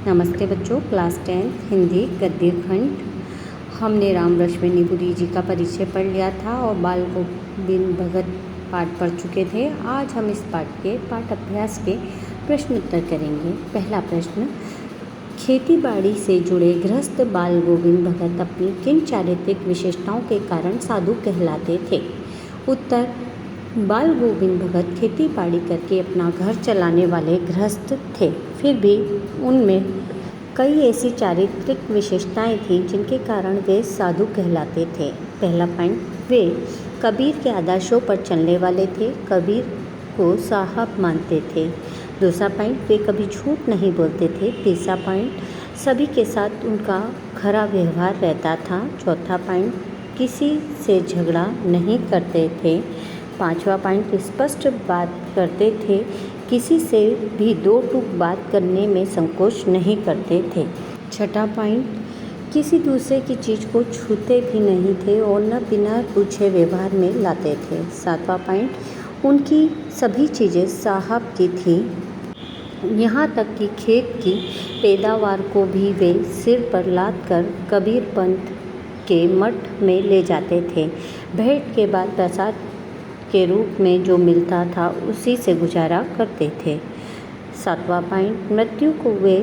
नमस्ते बच्चों, क्लास 10 हिंदी गद्य खंड। हमने राम लक्ष्मण पुरी जी का परिचय पढ़ लिया था और बाल गोविंद भगत पाठ पढ़ चुके थे। आज हम इस पाठ अभ्यास के प्रश्न उत्तर करेंगे। पहला प्रश्न, खेती बाड़ी से जुड़े गृहस्थ बाल गोविंद भगत अपनी किन चारित्रिक विशेषताओं के कारण साधु कहलाते थे? उत्तर, बाल गोविंद भगत खेती बाड़ी करके अपना घर चलाने वाले गृहस्थ थे, फिर भी उनमें कई ऐसी चारित्रिक विशेषताएं थीं जिनके कारण वे साधु कहलाते थे। पहला पॉइंट, वे कबीर के आदर्शों पर चलने वाले थे, कबीर को साहब मानते थे। दूसरा पॉइंट, वे कभी झूठ नहीं बोलते थे। तीसरा पॉइंट, सभी के साथ उनका खरा व्यवहार रहता था। चौथा पॉइंट, किसी से झगड़ा नहीं करते थे। पांचवा पॉइंट, स्पष्ट बात करते थे, किसी से भी दो टूक बात करने में संकोच नहीं करते थे। छठा पॉइंट, किसी दूसरे की चीज़ को छूते भी नहीं थे और न बिना पूछे व्यवहार में लाते थे। सातवां पॉइंट, उनकी सभी चीज़ें साहब की थी, यहाँ तक कि खेत की पैदावार को भी वे सिर पर लाद कर कबीर पंथ के मठ में ले जाते थे। भेंट के बाद प्रसाद के रूप में जो मिलता था उसी से गुजारा करते थे। सातवां पॉइंट, मृत्यु को वे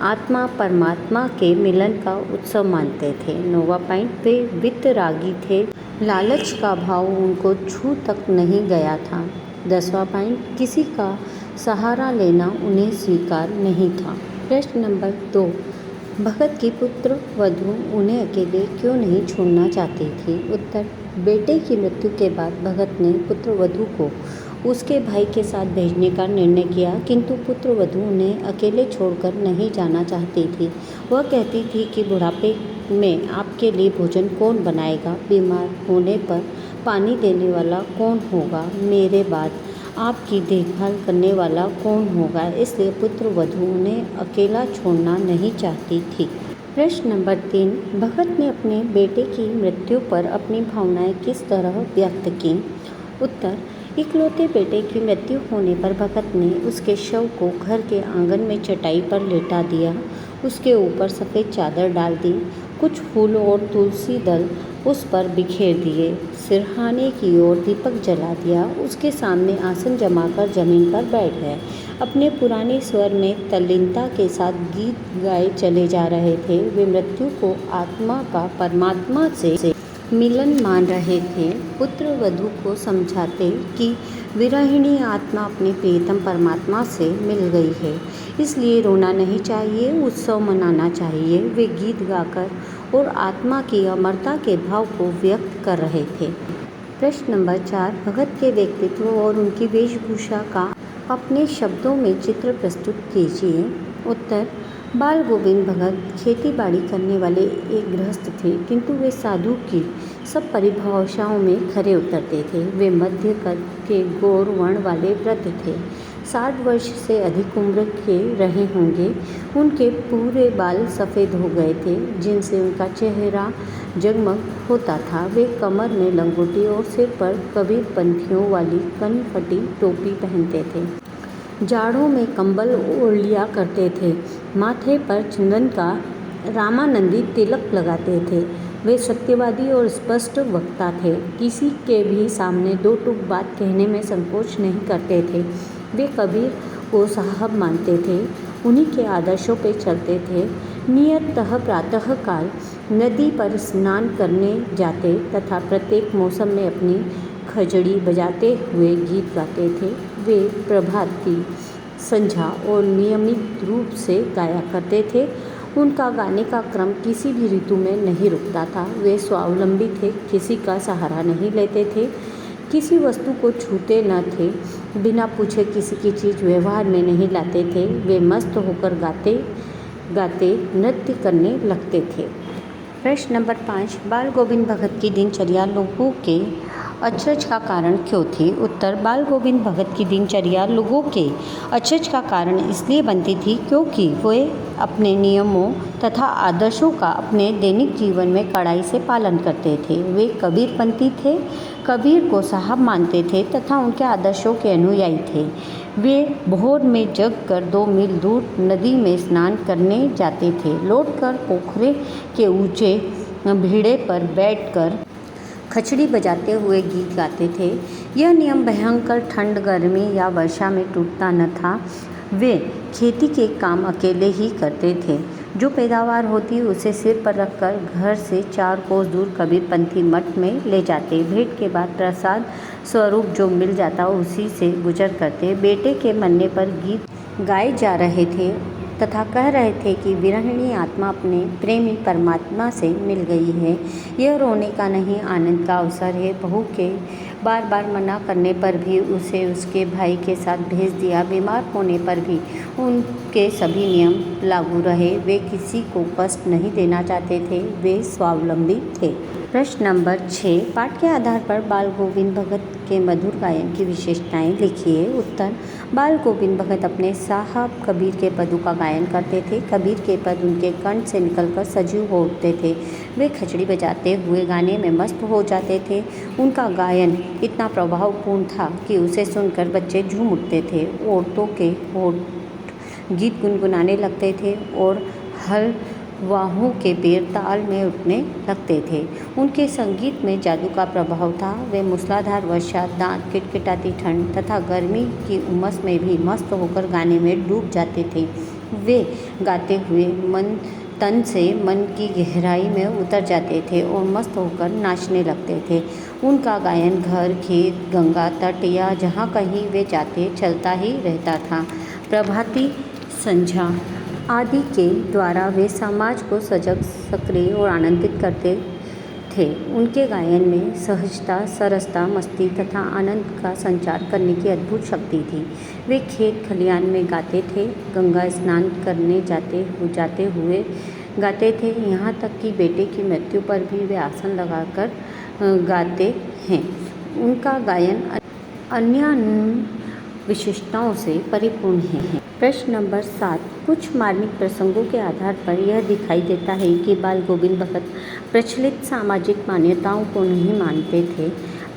आत्मा परमात्मा के मिलन का उत्सव मानते थे। नौवां पॉइंट, वे वितरागी थे, लालच का भाव उनको छू तक नहीं गया था। 10वां पॉइंट, किसी का सहारा लेना उन्हें स्वीकार नहीं था। प्रश्न नंबर 2, भगत की पुत्र वधू उन्हें अकेले क्यों नहीं छोड़ना चाहती थी? उत्तर, बेटे की मृत्यु के बाद भगत ने पुत्र वधू को उसके भाई के साथ भेजने का निर्णय किया, किंतु पुत्र वधू उन्हें अकेले छोड़कर नहीं जाना चाहती थी। वह कहती थी कि बुढ़ापे में आपके लिए भोजन कौन बनाएगा, बीमार होने पर पानी देने वाला कौन होगा, मेरे बाद आपकी देखभाल करने वाला कौन होगा, इसलिए पुत्र वधू उन्हें अकेला छोड़ना नहीं चाहती थी। प्रश्न नंबर 3, भगत ने अपने बेटे की मृत्यु पर अपनी भावनाएं किस तरह व्यक्त की? उत्तर, इकलौते बेटे की मृत्यु होने पर भगत ने उसके शव को घर के आंगन में चटाई पर लेटा दिया, उसके ऊपर सफ़ेद चादर डाल दी, कुछ फूल और तुलसी दल उस पर बिखेर दिए, सिरहाने की ओर दीपक जला दिया, उसके सामने आसन जमाकर जमीन पर बैठ गए। अपने पुराने स्वर में तल्लीनता के साथ गीत गाए चले जा रहे थे। वे मृत्यु को आत्मा का परमात्मा से मिलन मान रहे थे। पुत्र वधू को समझाते कि विरहिणी आत्मा अपने प्रियतम परमात्मा से मिल गई है, इसलिए रोना नहीं चाहिए, उत्सव मनाना चाहिए। वे गीत गाकर और आत्मा की अमरता के भाव को व्यक्त कर रहे थे। प्रश्न नंबर 4, भगत के व्यक्तित्व और उनकी वेशभूषा का अपने शब्दों में चित्र प्रस्तुत कीजिए। उत्तर, बाल गोविंद भगत खेती बाड़ी करने वाले एक गृहस्थ थे, किंतु वे साधु की सब परिभाषाओं में खरे उतरते थे। वे मध्य कद के गौर वर्ण वाले वृद्ध थे, 60 वर्ष से अधिक उम्र के रहे होंगे। उनके पूरे बाल सफ़ेद हो गए थे, जिनसे उनका चेहरा जगमग होता था। वे कमर में लंगोटी और सिर पर कबीर पंथियों वाली कनफटी टोपी पहनते थे। जाड़ों में कंबल ओढ़ लिया करते थे, माथे पर चंदन का रामानंदी तिलक लगाते थे। वे सत्यवादी और स्पष्ट वक्ता थे, किसी के भी सामने दो टूक बात कहने में संकोच नहीं करते थे। वे कबीर को साहब मानते थे, उन्हीं के आदर्शों पर चलते थे। नियतः प्रातःकाल नदी पर स्नान करने जाते तथा प्रत्येक मौसम में अपनी खजड़ी बजाते हुए गीत गाते थे। वे प्रभाती, संध्या और नियमित रूप से गाया करते थे। उनका गाने का क्रम किसी भी ऋतु में नहीं रुकता था। वे स्वावलंबी थे, किसी का सहारा नहीं लेते थे, किसी वस्तु को छूते न थे, बिना पूछे किसी की चीज़ व्यवहार में नहीं लाते थे। वे मस्त होकर गाते गाते नृत्य करने लगते थे। प्रश्न नंबर 5, बाल गोविंद भगत की दिनचर्या लोगों के अचरज का कारण क्यों थी? उत्तर, बाल गोविंद भगत की दिनचर्या लोगों के अचरज का कारण इसलिए बनती थी क्योंकि वे अपने नियमों तथा आदर्शों का अपने दैनिक जीवन में कड़ाई से पालन करते थे। वे कबीरपंथी थे, कबीर को साहब मानते थे तथा उनके आदर्शों के अनुयायी थे। वे भोर में जग कर 2 मील दूर नदी में स्नान करने जाते थे। लौटकर पोखरे के ऊंचे भीड़े पर बैठकर खचड़ी बजाते हुए गीत गाते थे। यह नियम भयंकर ठंड, गर्मी या वर्षा में टूटता न था। वे खेती के काम अकेले ही करते थे। जो पैदावार होती उसे सिर पर रखकर घर से 4 कोस दूर कबीरपंथी मठ में ले जाते। भेंट के बाद प्रसाद स्वरूप जो मिल जाता उसी से गुजर करते। बेटे के मरने पर गीत गाए जा रहे थे तथा कह रहे थे कि विरहिणी आत्मा अपने प्रेमी परमात्मा से मिल गई है। यह रोने का नहीं, आनंद का अवसर है। बहू के बार बार मना करने पर भी उसे उसके भाई के साथ भेज दिया। बीमार होने पर भी उनके सभी नियम लागू रहे। वे किसी को कष्ट नहीं देना चाहते थे। वे स्वावलंबी थे। प्रश्न नंबर 6, पाठ के आधार पर बाल गोविंद भगत के मधुर गायन की विशेषताएं लिखिए। उत्तर, बाल गोविंद भगत अपने साहब कबीर के पदों का गायन करते थे। कबीर के पद उनके कंठ से निकलकर सजीव हो उठते थे। वे खचड़ी बजाते हुए गाने में मस्त हो जाते थे। उनका गायन इतना प्रभावपूर्ण था कि उसे सुनकर बच्चे झूम उठते थे। औरतों के होठ गीत गुनगुनाने लगते थे और हलवाहों के पैर ताल में उठने लगते थे। उनके संगीत में जादू का प्रभाव था। वे मूसलाधार वर्षा, दांत किटकिटाती ठंड तथा गर्मी की उमस में भी मस्त होकर गाने में डूब जाते थे। वे गाते हुए तन से मन की गहराई में उतर जाते थे और मस्त होकर नाचने लगते थे। उनका गायन घर, खेत, गंगा तट या जहाँ कहीं वे जाते चलता ही रहता था। प्रभाती, संध्या आदि के द्वारा वे समाज को सजग, सक्रिय और आनंदित करते थे। उनके गायन में सहजता, सरसता, मस्ती तथा आनंद का संचार करने की अद्भुत शक्ति थी। वे खेत खलिहान में गाते थे, गंगा स्नान करने जाते हुए गाते थे। यहाँ तक कि बेटे की मृत्यु पर भी वे आसन लगाकर गाते हैं। उनका गायन अन्य विशेषताओं से परिपूर्ण है। प्रश्न नंबर 7, कुछ मार्मिक प्रसंगों के आधार पर यह दिखाई देता है कि बाल गोविंद भगत प्रचलित सामाजिक मान्यताओं को नहीं मानते थे।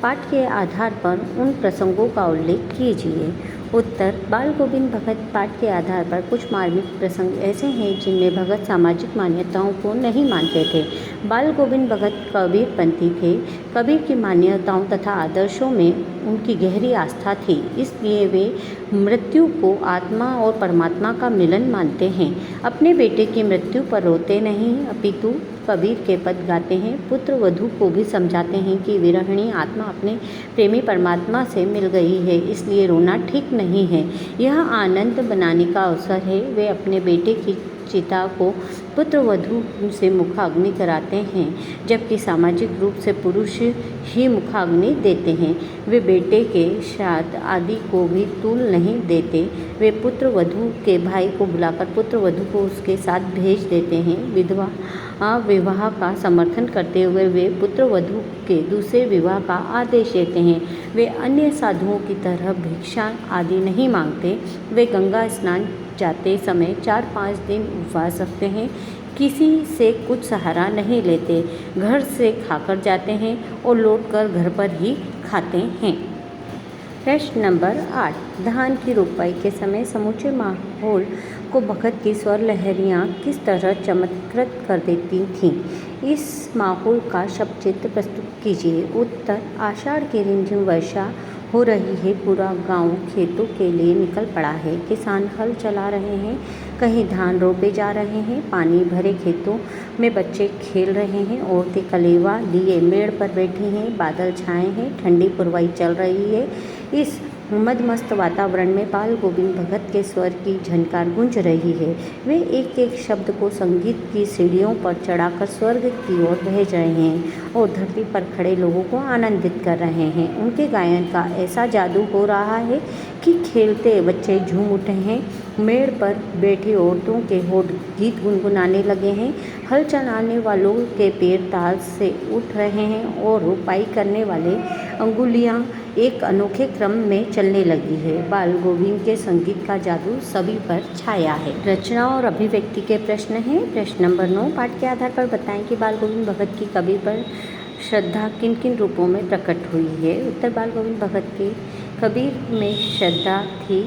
पाठ के आधार पर उन प्रसंगों का उल्लेख कीजिए। उत्तर, बाल गोविंद भगत पाठ के आधार पर कुछ मार्मिक प्रसंग ऐसे हैं जिनमें भगत सामाजिक मान्यताओं को नहीं मानते थे। बाल गोविंद भगत कबीरपंथी थे। कबीर की मान्यताओं तथा आदर्शों में उनकी गहरी आस्था थी, इसलिए वे मृत्यु को आत्मा और परमात्मा का मिलन मानते हैं। अपने बेटे की मृत्यु पर रोते नहीं, अपितु कबीर के पद गाते हैं। पुत्र वधू को भी समझाते हैं कि विरहिणी आत्मा अपने प्रेमी परमात्मा से मिल गई है, इसलिए रोना ठीक नहीं है, यह आनंद बनाने का अवसर है। वे अपने बेटे की चिता को पुत्र वधू से मुखाग्नि कराते हैं, जबकि सामाजिक रूप से पुरुष ही मुखाग्नि देते हैं। वे बेटे के श्राद्ध आदि को भी तूल नहीं देते। वे पुत्र वधू के भाई को बुलाकर पुत्र वधू को उसके साथ भेज देते हैं। विवाह का समर्थन करते हुए वे पुत्र वधू के दूसरे विवाह का आदेश देते हैं। वे अन्य साधुओं की तरह भिक्षा आदि नहीं मांगते। वे गंगा स्नान जाते समय 4-5 दिन उपवास रखते हैं, किसी से कुछ सहारा नहीं लेते, घर से खाकर जाते हैं और लौटकर घर पर ही खाते हैं। प्रश्न नंबर 8, धान की रोपाई के समय समूचे माहौल को भगत की स्वर लहरियाँ किस तरह चमत्कृत कर देती थीं? इस माहौल का शब्द चित्र प्रस्तुत कीजिए। उत्तर, आषाढ़ की रिमझिम वर्षा हो रही है। पूरा गांव खेतों के लिए निकल पड़ा है। किसान हल चला रहे हैं, कहीं धान रोपे जा रहे हैं। पानी भरे खेतों में बच्चे खेल रहे हैं। औरतें कलेवा लिए मेड़ पर बैठी हैं। बादल छाए हैं, ठंडी पुरवाई चल रही है। इस मदमस्त वातावरण में बाल गोविंद भगत के स्वर की झनकार गूंज रही है। वे एक एक शब्द को संगीत की सीढ़ियों पर चढ़ाकर स्वर्ग की ओर भेज रहे हैं और धरती पर खड़े लोगों को आनंदित कर रहे हैं। उनके गायन का ऐसा जादू हो रहा है कि खेलते बच्चे झूम उठे हैं। मेड़ पर बैठी औरतों के होठ गीत गुनगुनाने लगे हैं। हल चलाने वालों के पैर ताल से उठ रहे हैं और रोपाई करने वाले अंगुलियां एक अनोखे क्रम में चलने लगी है। बाल गोविंद के संगीत का जादू सभी पर छाया है। रचना और अभिव्यक्ति के प्रश्न हैं। प्रश्न नंबर 9, पाठ के आधार पर बताएं कि बाल गोविंद भगत की कवि पर श्रद्धा किन किन रूपों में प्रकट हुई है। उत्तर, बाल गोविंद भगत के कबीर में श्रद्धा थी,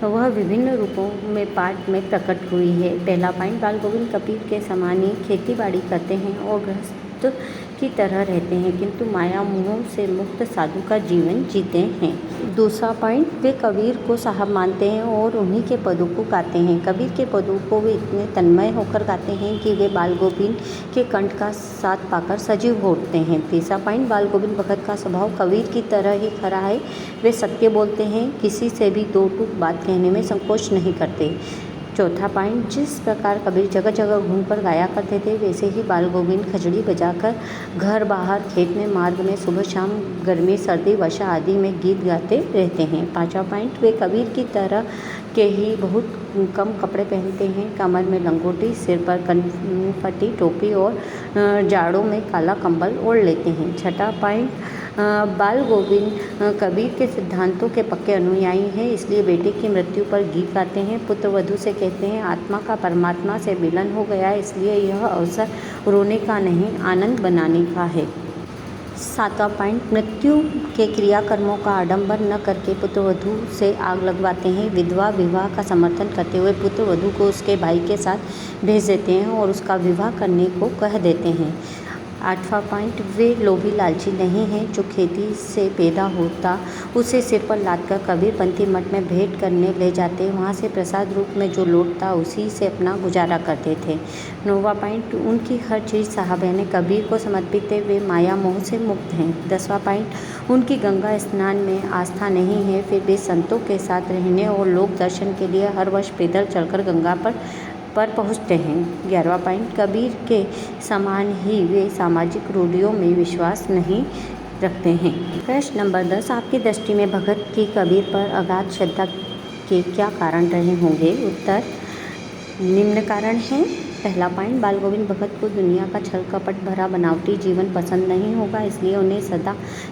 वह विभिन्न रूपों में पाठ में प्रकट हुई है। पहला पॉइंट, बाल गोविंद कबीर के समान ही खेती बाड़ी करते हैं और गृहस्थ की तरह रहते हैं, किंतु माया मोह से मुक्त साधु का जीवन जीते हैं। दूसरा पॉइंट, वे कबीर को साहब मानते हैं और उन्हीं के पदों को गाते हैं। कबीर के पदों को वे इतने तन्मय होकर गाते हैं कि वे बाल गोविंद के कंठ का साथ पाकर सजीव हो उठते हैं। तीसरा पॉइंट, बाल गोविंद भगत का स्वभाव कबीर की तरह ही खरा है। वे सत्य बोलते हैं, किसी से भी दो टूक बात कहने में संकोच नहीं करते। चौथा पॉइंट, जिस प्रकार कबीर जगह जगह घूमकर गाया करते थे, वैसे ही बाल गोविंद खजड़ी बजाकर घर बाहर, खेत में, मार्ग में, सुबह शाम, गर्मी सर्दी वर्षा आदि में गीत गाते रहते हैं। पांचवा पॉइंट, वे कबीर की तरह के ही बहुत कम कपड़े पहनते हैं। कमर में लंगोटी, सिर पर कनपटी टोपी और जाड़ों में काला कंबल ओढ़ लेते हैं। छठा पॉइंट, बाल गोविंद कबीर के सिद्धांतों के पक्के अनुयायी हैं, इसलिए बेटे की मृत्यु पर गीत गाते हैं। पुत्र वधू से कहते हैं, आत्मा का परमात्मा से मिलन हो गया, इसलिए यह अवसर रोने का नहीं आनंद बनाने का है। सातवां पॉइंट, मृत्यु के क्रियाकर्मों का आडंबर न करके पुत्र वधू से आग लगवाते हैं। विधवा विवाह का समर्थन करते हुए पुत्र वधू को उसके भाई के साथ भेज देते हैं और उसका विवाह करने को कह देते हैं। आठवां पॉइंट, वे लोभी लालची नहीं हैं। जो खेती से पैदा होता उसे सिर पर लादकर कबीरपंथी मठ में भेंट करने ले जाते, वहाँ से प्रसाद रूप में जो लौटता उसी से अपना गुजारा करते थे। नौवां पॉइंट, उनकी हर चीज़ साहब यानी कबीर को समर्पित है, वे माया मोह से मुक्त हैं। 10वां पॉइंट, उनकी गंगा स्नान में आस्था नहीं है, फिर वे संतों के साथ रहने और लोक दर्शन के लिए हर वर्ष पैदल चलकर गंगा पर पहुँचते हैं। 11वां पॉइंट, कबीर के समान ही वे सामाजिक रूढ़ियों में विश्वास नहीं रखते हैं। प्रश्न नंबर 10, आपकी दृष्टि में भगत की कबीर पर अगाध श्रद्धा के क्या कारण रहे होंगे। उत्तर निम्न कारण हैं। पहला पॉइंट, बाल गोविंद भगत को दुनिया का छल कपट भरा बनावटी जीवन पसंद नहीं होगा, इसलिए उन्हें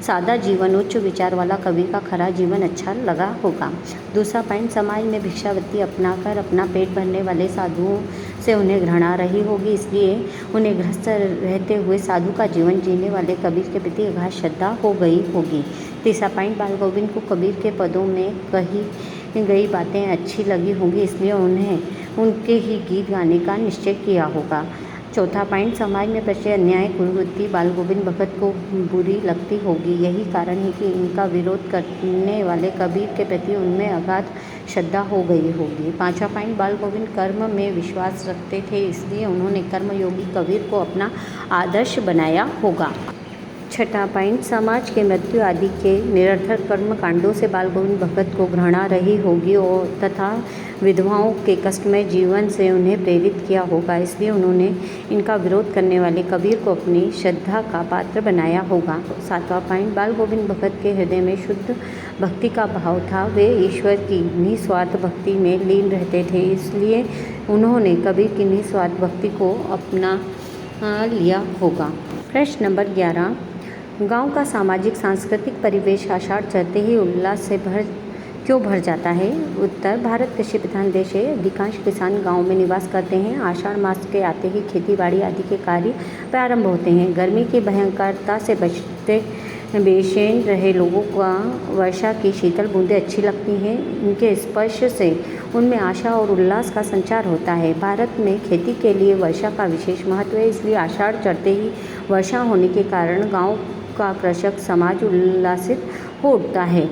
सादा जीवन, उच्च विचार वाला कबीर का खरा जीवन अच्छा लगा होगा। दूसरा पॉइंट, समाज में भिक्षावृत्ति अपनाकर अपना पेट भरने वाले साधुओं से उन्हें घृणा रही होगी, इसलिए उन्हें गृहस्थ रहते हुए साधु का जीवन जीने वाले कबीर के प्रति अगाध श्रद्धा हो गई होगी। तीसरा पॉइंट, बाल गोविंद को कबीर के पदों में कही गई बातें अच्छी लगी होंगी, इसलिए उन्हें उनके ही गीत गाने का निश्चय किया होगा। चौथा पॉइंट, समाज में प्रचलित अन्याय कुरीति बाल गोविंद भगत को बुरी लगती होगी, यही कारण है कि इनका विरोध करने वाले कबीर के प्रति उनमें अगाध श्रद्धा हो गई होगी। पांचवा पॉइंट, बाल गोविंद कर्म में विश्वास रखते थे, इसलिए उन्होंने कर्मयोगी कबीर को अपना आदर्श बनाया होगा। छठा पॉइंट, समाज के मृत्यु आदि के निरर्थक कर्म कांडों से बाल गोविंद भगत को घृणा रही होगी और तथा विधवाओं के कष्टमय जीवन से उन्हें प्रेरित किया होगा, इसलिए उन्होंने इनका विरोध करने वाले कबीर को अपनी श्रद्धा का पात्र बनाया होगा। सातवां पॉइंट, बाल गोविंद भगत के हृदय में शुद्ध भक्ति का भाव था, वे ईश्वर की निस्वार्थ भक्ति में लीन रहते थे, इसलिए उन्होंने कबीर की निस्वार्थ भक्ति को अपना लिया होगा। प्रश्न नंबर 11, गांव का सामाजिक सांस्कृतिक परिवेश आषाढ़ चढ़ते ही उल्लास से क्यों भर जाता है। उत्तर, भारत कृषि प्रधान देश है, अधिकांश किसान गांव में निवास करते हैं। आषाढ़ मास के आते ही खेतीबाड़ी आदि के कार्य प्रारंभ होते हैं। गर्मी की भयंकरता से बचते बेचैन रहे लोगों को वर्षा की शीतल बूंदें अच्छी लगती हैं, इनके स्पर्श से उनमें आशा और उल्लास का संचार होता है। भारत में खेती के लिए वर्षा का विशेष महत्व है, इसलिए आषाढ़ चढ़ते ही वर्षा होने के कारण गांव का कृषक समाज उल्लासित हो उठता है।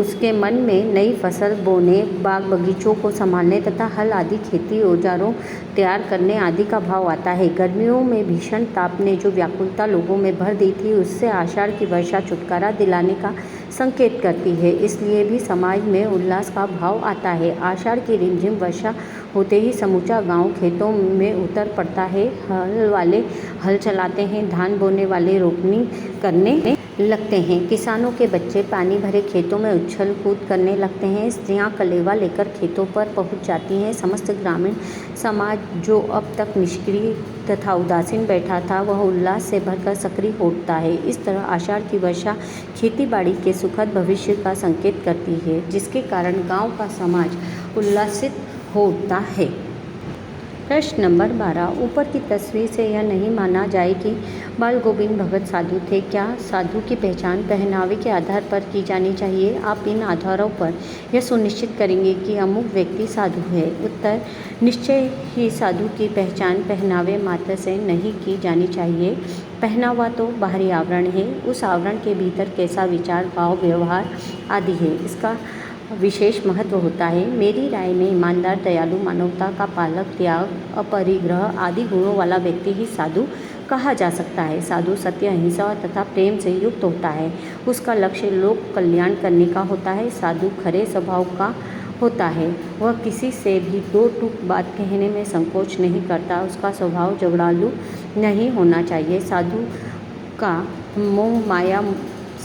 उसके मन में नई फसल बोने, बाग बगीचों को संभालने तथा हल आदि खेती औजारों तैयार करने आदि का भाव आता है। गर्मियों में भीषण ताप ने जो व्याकुलता लोगों में भर दी थी, उससे आषाढ़ की वर्षा छुटकारा दिलाने का संकेत करती है, इसलिए भी समाज में उल्लास का भाव आता है। आषाढ़ की रिमझिम वर्षा होते ही समूचा गांव खेतों में उतर पड़ता है। हल वाले हल चलाते हैं, धान बोने वाले रोपनी करने लगते हैं। किसानों के बच्चे पानी भरे खेतों में उछल कूद करने लगते हैं। स्त्रियां कलेवा लेकर खेतों पर पहुंच जाती हैं। समस्त ग्रामीण समाज, जो अब तक निष्क्रिय तथा उदासीन बैठा था, वह उल्लास से भरकर सक्रिय हो उठता है। इस तरह आषाढ़ की वर्षा खेती-बाड़ी के सुखद भविष्य का संकेत करती है, जिसके कारण गाँव का समाज उल्लासित हो उठता है। प्रश्न नंबर 12। ऊपर की तस्वीर से यह नहीं माना जाए कि बाल गोविंद भगत साधु थे। क्या साधु की पहचान पहनावे के आधार पर की जानी चाहिए? आप इन आधारों पर यह सुनिश्चित करेंगे कि अमुक व्यक्ति साधु है। उत्तर: निश्चय ही साधु की पहचान पहनावे मात्र से नहीं की जानी चाहिए। पहनावा तो बाहरी आवरण है, उस आवरण के भीतर कैसा विचार, भाव, व्यवहार आदि है, इसका विशेष महत्व होता है। मेरी राय में ईमानदार, दयालु, मानवता का पालक, त्याग, अपरिग्रह आदि गुणों वाला व्यक्ति ही साधु कहा जा सकता है। साधु सत्य, अहिंसा तथा प्रेम से युक्त होता है। उसका लक्ष्य लोक कल्याण करने का होता है। साधु खरे स्वभाव का होता है। वह किसी से भी दो टूक बात कहने में संकोच नहीं करता। उसका स्वभाव झगड़ालू नहीं होना चाहिए। साधु का मोह माया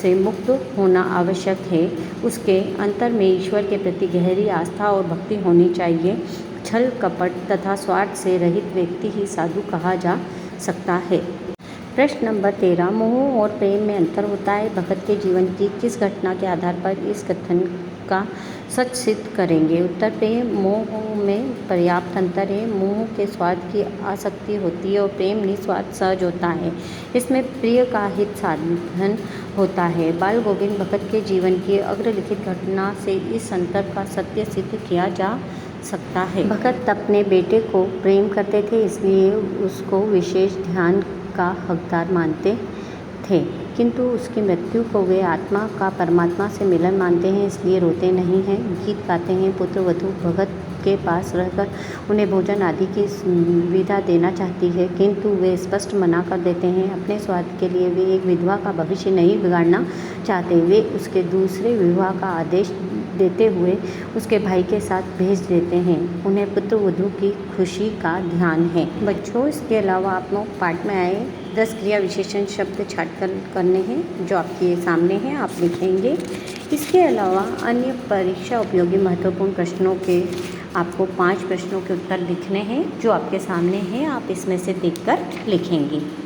से मुक्त होना आवश्यक है। उसके अंतर में ईश्वर के प्रति गहरी आस्था और भक्ति होनी चाहिए। छल कपट तथा स्वार्थ से रहित व्यक्ति ही साधु कहा जा सकता है। प्रश्न नंबर 13। मोह और प्रेम में अंतर होता है। भगत के जीवन की किस घटना के आधार पर इस कथन का सच सिद्ध करेंगे? उत्तर: प्रेम मोह में पर्याप्त अंतर है। मोह के स्वार्थ की आसक्ति होती है और प्रेम निस्वार्थ सहज होता है। इसमें प्रिय का हित साधन होता है। बाल गोविंद भगत के जीवन की अग्रलिखित घटना से इस अंतर का सत्य सिद्ध किया जा सकता है। भगत अपने बेटे को प्रेम करते थे, इसलिए उसको विशेष ध्यान का हकदार मानते थे, किंतु उसकी मृत्यु को वे आत्मा का परमात्मा से मिलन मानते हैं, इसलिए रोते नहीं हैं। गीत गाते हैं। पुत्र वधू भगत के पास रहकर उन्हें भोजन आदि की सुविधा देना चाहती है, किंतु वे स्पष्ट मना कर देते हैं। अपने स्वार्थ के लिए वे एक विधवा का भविष्य नहीं बिगाड़ना चाहते। वे उसके दूसरे विवाह का आदेश देते हुए उसके भाई के साथ भेज देते हैं। उन्हें पुत्र वधू की खुशी का ध्यान है। बच्चों, इसके अलावा आप लोग पाठ में आए 10 क्रिया विशेषण शब्द छांटकर करने हैं, जो आपके सामने हैं, आप लिखेंगे। इसके अलावा अन्य परीक्षा उपयोगी महत्वपूर्ण प्रश्नों के आपको 5 प्रश्नों के उत्तर लिखने हैं, जो आपके सामने हैं। आप इसमें से देखकर लिखेंगे।